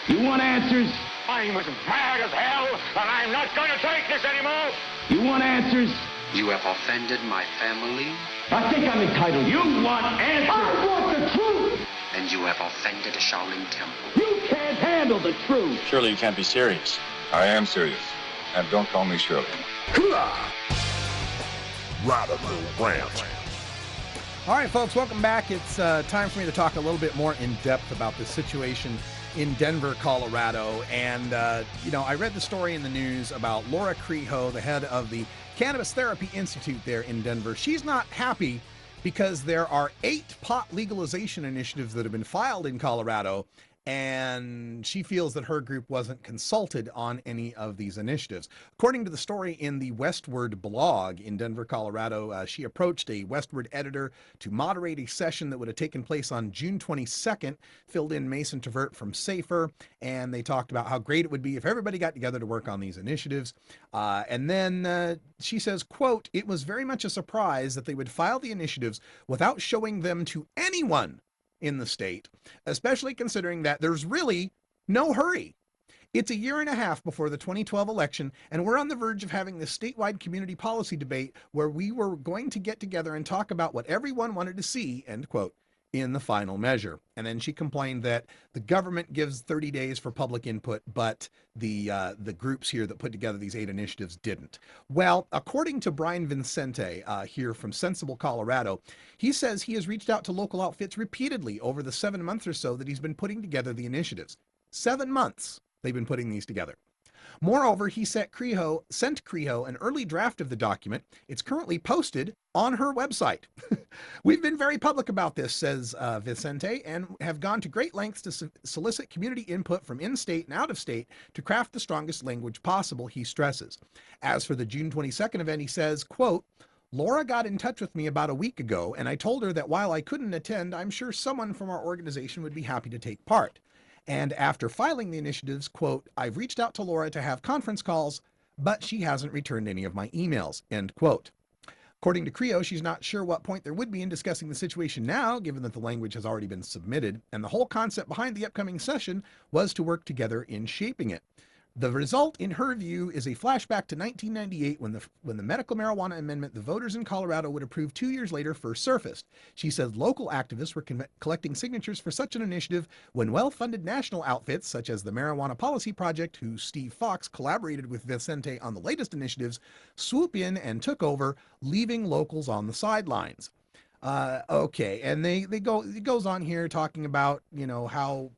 You want answers? I'm as mad as hell, and I'm not going to take this anymore. You want answers? You have offended my family. I think I'm entitled. You want answers? I want the truth! And you have offended a Shaolin temple. You can't handle the truth! Surely you can't be serious. I am serious. And don't call me Shirley. Radical Rant. All right, folks, welcome back. It's time for me to talk a little bit more in depth about the situation in Denver, Colorado. And, I read the story in the news about Laura Creho, the head of the Cannabis Therapy Institute there in Denver. She's not happy because there are 8 pot legalization initiatives that have been filed in Colorado, and she feels that her group wasn't consulted on any of these initiatives. According to the story in the Westward blog in Denver, Colorado, she approached a Westward editor to moderate a session that would have taken place on June 22nd, filled in Mason Tvert from Safer, and they talked about how great it would be if everybody got together to work on these initiatives. And then she says, quote, "It was very much a surprise that they would file the initiatives without showing them to anyone in the state, especially considering that there's really no hurry. It's a year and a half before the 2012 election, and we're on the verge of having this statewide community policy debate where we were going to get together and talk about what everyone wanted to see," end quote, in the final measure. And then she complained that the government gives 30 days for public input, but the groups here that put together these 8 initiatives didn't. Well, according to Brian Vincente here from Sensible, Colorado, he says he has reached out to local outfits repeatedly over the 7 months or so that he's been putting together the initiatives. 7 months they've been putting these together. Moreover, he sent Creho an early draft of the document. It's currently posted on her website. "We've been very public about this," says Vicente, "and have gone to great lengths to solicit community input from in-state and out-of-state to craft the strongest language possible," he stresses. As for the June 22nd event, he says, quote, "Laura got in touch with me about a week ago, and I told her that while I couldn't attend, I'm sure someone from our organization would be happy to take part. And after filing the initiatives, quote, I've reached out to Laura to have conference calls, but she hasn't returned any of my emails," end quote. According to Creho, she's not sure what point there would be in discussing the situation now, given that the language has already been submitted, and the whole concept behind the upcoming session was to work together in shaping it. The result, in her view, is a flashback to 1998 when the medical marijuana amendment the voters in Colorado would approve 2 years later first surfaced. She said local activists were collecting signatures for such an initiative when well-funded national outfits, such as the Marijuana Policy Project, who Steve Fox collaborated with Vicente on the latest initiatives, swoop in and took over, leaving locals on the sidelines. Okay, and it goes on here talking about, how,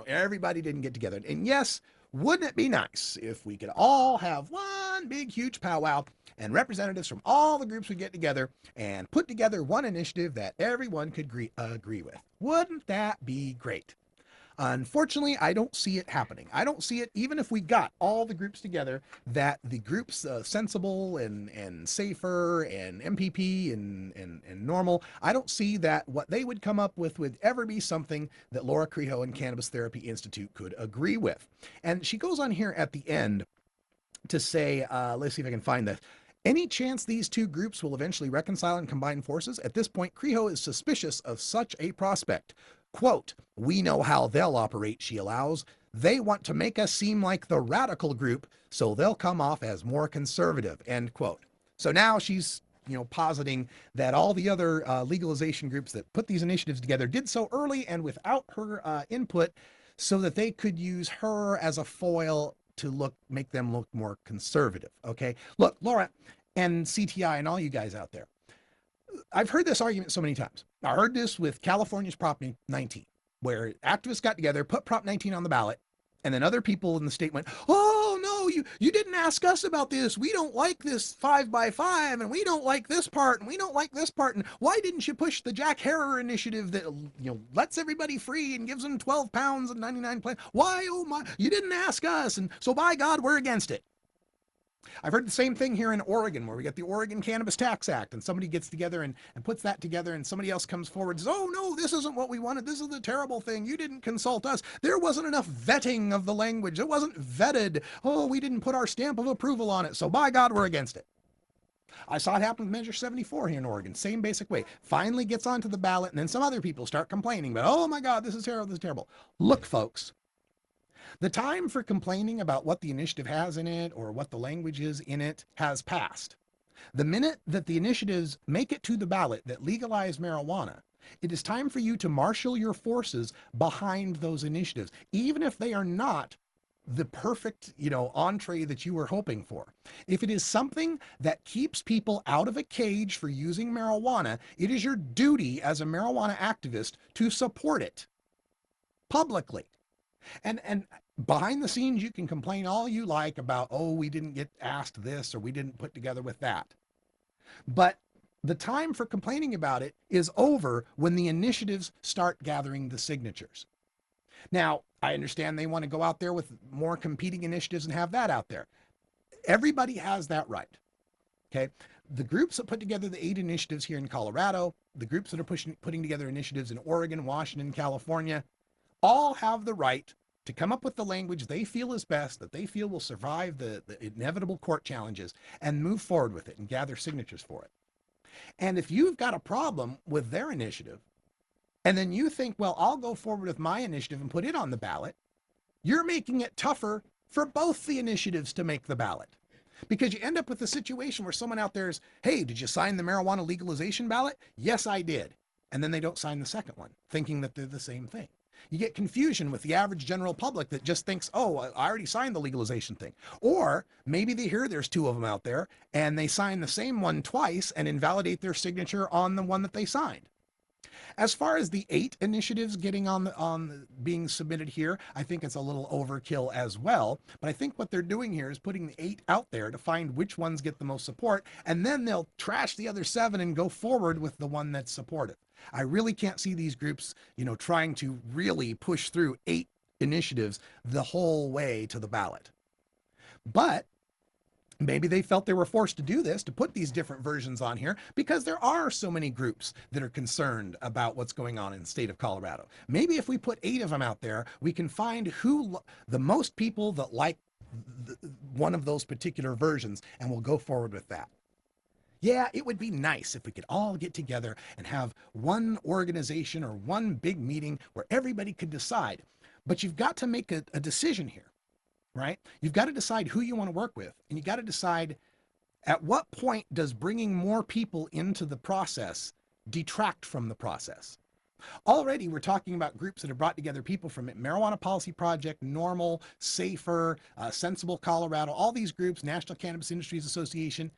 everybody didn't get together. And yes, wouldn't it be nice if we could all have one big, huge powwow and representatives from all the groups would get together and put together one initiative that everyone could agree with? Wouldn't that be great? Unfortunately, I don't see it happening. I don't see it, even if we got all the groups together, that the groups Sensible and Safer and MPP and Normal, I don't see that what they would come up with would ever be something that Laura Creho and Cannabis Therapy Institute could agree with. And she goes on here at the end to say, let's see if I can find this. Any chance these two groups will eventually reconcile and combine forces? At this point, Creho is suspicious of such a prospect. Quote, "We know how they'll operate," she allows. "They want to make us seem like the radical group, so they'll come off as more conservative," end quote. So now she's, positing that all the other legalization groups that put these initiatives together did so early and without her input so that they could use her as a foil to make them look more conservative. Okay. Look, Laura and CTI and all you guys out there, I've heard this argument so many times. I heard this with California's Prop 19, where activists got together, put Prop 19 on the ballot, and then other people in the state went, "Oh, no, you didn't ask us about this. We don't like this 5x5, and we don't like this part, and we don't like this part. And why didn't you push the Jack Harrer initiative that, lets everybody free and gives them 12 pounds and 99 plants? Why, oh my, you didn't ask us, and so by God, we're against it." I've heard the same thing here in Oregon, where we get the Oregon Cannabis Tax Act, and somebody gets together and puts that together, and somebody else comes forward and says, "Oh no, this isn't what we wanted. This is the terrible thing. You didn't consult us. There wasn't enough vetting of the language. It wasn't vetted. Oh, we didn't put our stamp of approval on it. So by God, we're against it." I saw it happen with Measure 74 here in Oregon. Same basic way. Finally gets onto the ballot, and then some other people start complaining, but oh my God, this is terrible, this is terrible. Look, folks, The time for complaining about what the initiative has in it or what the language is in it has passed. The minute that the initiatives make it to the ballot that legalize marijuana, it is time for you to marshal your forces behind those initiatives, even if they are not the perfect, entree that you were hoping for. If it is something that keeps people out of a cage for using marijuana, it is your duty as a marijuana activist to support it publicly. And behind the scenes, you can complain all you like about, oh, we didn't get asked this or we didn't put together with that. But the time for complaining about it is over when the initiatives start gathering the signatures. Now, I understand they want to go out there with more competing initiatives and have that out there. Everybody has that right. Okay. The groups that put together the 8 initiatives here in Colorado, the groups that are putting together initiatives in Oregon, Washington, California, all have the right to come up with the language they feel is best, that they feel will survive the inevitable court challenges, and move forward with it and gather signatures for it. And if you've got a problem with their initiative, and then you think, well, I'll go forward with my initiative and put it on the ballot, you're making it tougher for both the initiatives to make the ballot. Because you end up with a situation where someone out there is, hey, did you sign the marijuana legalization ballot? Yes, I did. And then they don't sign the second one, thinking that they're the same thing. You get confusion with the average general public that just thinks, oh, I already signed the legalization thing. Or maybe they hear there's 2 of them out there and they sign the same one twice and invalidate their signature on the one that they signed. As far as the 8 initiatives getting on being submitted here, I think it's a little overkill as well. But I think what they're doing here is putting the 8 out there to find which ones get the most support, and then they'll trash the other 7 and go forward with the one that's supportive. I really can't see these groups, trying to really push through 8 initiatives the whole way to the ballot. But maybe they felt they were forced to do this, to put these different versions on here, because there are so many groups that are concerned about what's going on in the state of Colorado. Maybe if we put 8 of them out there, we can find who the most people that like one of those particular versions, and we'll go forward with that. Yeah, it would be nice if we could all get together and have one organization or one big meeting where everybody could decide. But you've got to make a decision here, right? You've got to decide who you want to work with, and you got to decide at what point does bringing more people into the process detract from the process. Already, we're talking about groups that have brought together people from Marijuana Policy Project, NORML, SAFER, Sensible Colorado, all these groups, National Cannabis Industries Association.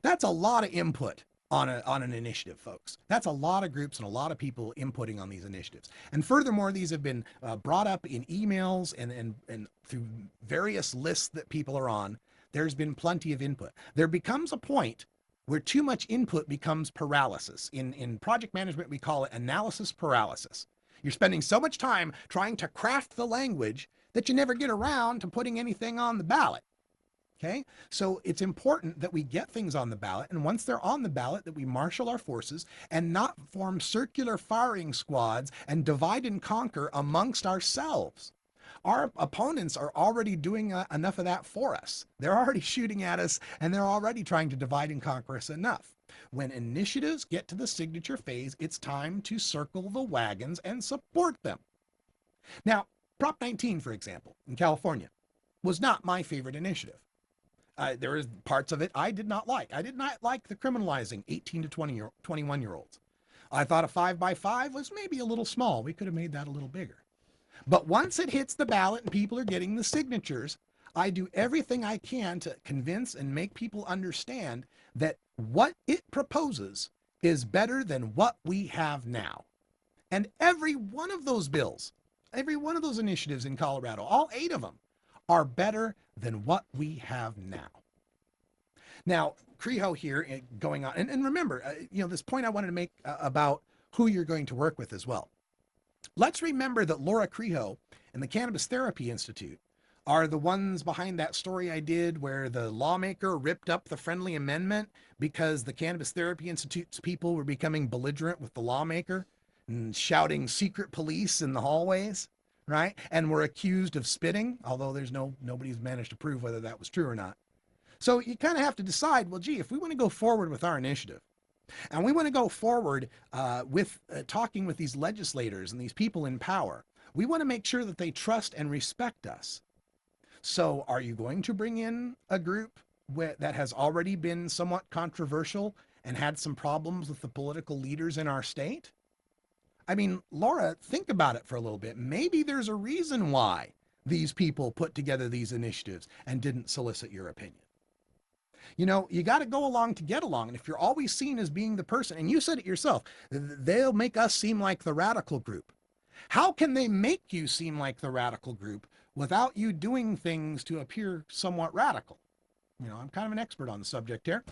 That's a lot of input on an initiative, folks. That's a lot of groups and a lot of people inputting on these initiatives. And furthermore, these have been brought up in emails and through various lists that people are on. There's been plenty of input. There becomes a point where too much input becomes paralysis. In project management, we call it analysis paralysis. You're spending so much time trying to craft the language that you never get around to putting anything on the ballot. Okay, so it's important that we get things on the ballot, and once they're on the ballot, that we marshal our forces and not form circular firing squads and divide and conquer amongst ourselves. Our opponents are already doing enough of that for us. They're already shooting at us, and they're already trying to divide and conquer us enough. When initiatives get to the signature phase, it's time to circle the wagons and support them. Now, Prop 19, for example, in California, was not my favorite initiative. There was parts of it I did not like. I did not like the criminalizing 18 to 21-year-olds. I thought a 5x5 was maybe a little small. We could have made that a little bigger. But once it hits the ballot and people are getting the signatures, I do everything I can to convince and make people understand that what it proposes is better than what we have now. And every one of those bills, every one of those initiatives in Colorado, all 8 of them, are better than what we have now. Now, Creho here going on, and remember, this point I wanted to make about who you're going to work with as well. Let's remember that Laura Creho and the Cannabis Therapy Institute are the ones behind that story I did where the lawmaker ripped up the friendly amendment because the Cannabis Therapy Institute's people were becoming belligerent with the lawmaker and shouting secret police in the hallways. Right? And were accused of spitting, although nobody's managed to prove whether that was true or not. So you kind of have to decide, well, gee, if we want to go forward with our initiative, and we want to go forward with talking with these legislators and these people in power, We want to make sure that they trust and respect us. So are you going to bring in a group that has already been somewhat controversial and had some problems with the political leaders in our state? I mean, Laura, think about it for a little bit. Maybe there's a reason why these people put together these initiatives and didn't solicit your opinion. You know, you got to go along to get along. And if you're always seen as being the person, and you said it yourself, they'll make us seem like the radical group. How can they make you seem like the radical group without you doing things to appear somewhat radical? You know, I'm kind of an expert on the subject here.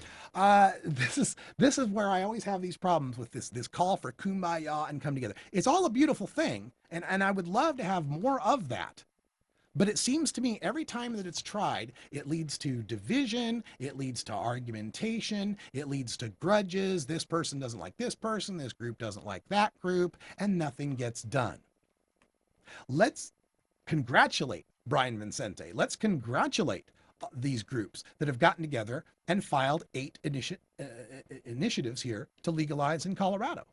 This is where I always have these problems with this call for kumbaya and come together. It's all a beautiful thing, and I would love to have more of that. But it seems to me every time that it's tried, it leads to division, it leads to argumentation, it leads to grudges. This person doesn't like this person, this group doesn't like that group, and nothing gets done. Let's congratulate Brian Vincente. Let's congratulate these groups that have gotten together and filed 8 initiatives here to legalize in Colorado.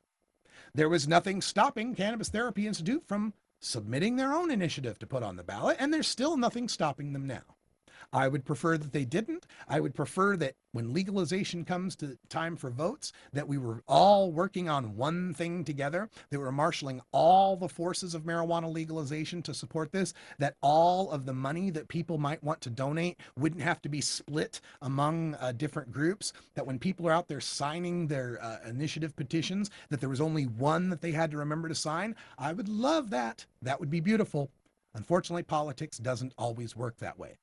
There was nothing stopping Cannabis Therapy Institute from submitting their own initiative to put on the ballot, and there's still nothing stopping them now. I would prefer that they didn't. I would prefer that when legalization comes to time for votes, that we were all working on one thing together, that we're marshaling all the forces of marijuana legalization to support this, that all of the money that people might want to donate wouldn't have to be split among different groups, that when people are out there signing their initiative petitions, that there was only one that they had to remember to sign. I would love that. That would be beautiful. Unfortunately, politics doesn't always work that way.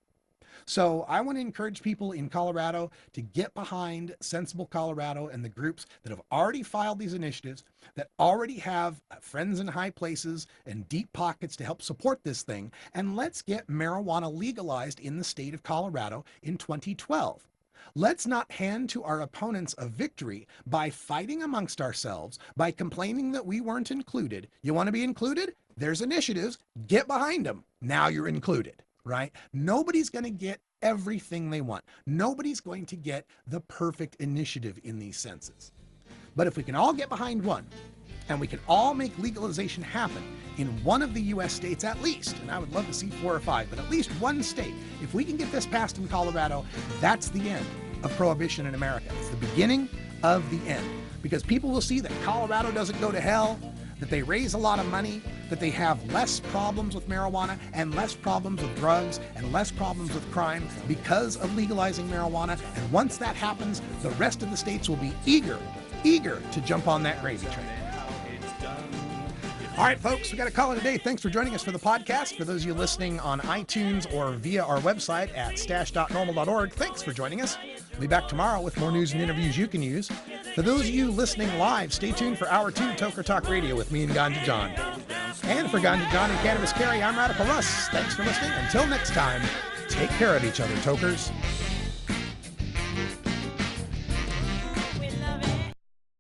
So I want to encourage people in Colorado to get behind Sensible Colorado and the groups that have already filed these initiatives, that already have friends in high places and deep pockets to help support this thing. And let's get marijuana legalized in the state of Colorado in 2012. Let's not hand to our opponents a victory by fighting amongst ourselves, by complaining that we weren't included. You want to be included? There's initiatives. Get behind them. Now you're included. Right? Nobody's going to get everything they want. Nobody's going to get the perfect initiative in these senses. But if we can all get behind one, and we can all make legalization happen in one of the U.S. states at least, and I would love to see 4 or 5, but at least one state, if we can get this passed in Colorado, that's the end of prohibition in America. It's the beginning of the end. Because people will see that Colorado doesn't go to hell, that they raise a lot of money, that they have less problems with marijuana and less problems with drugs and less problems with crime because of legalizing marijuana. And once that happens, the rest of the states will be eager to jump on that gravy train. All right, folks, we got to call it a day. Thanks for joining us for the podcast. For those of you listening on iTunes or via our website at stash.normal.org, thanks for joining us. We'll be back tomorrow with more news and interviews you can use. For those of you listening live, stay tuned for Hour 2 Toker Talk Radio with me and Ganja John. And for Ganja John and Cannabis Carry, I'm Radical Russ. Thanks for listening. Until next time, take care of each other, tokers.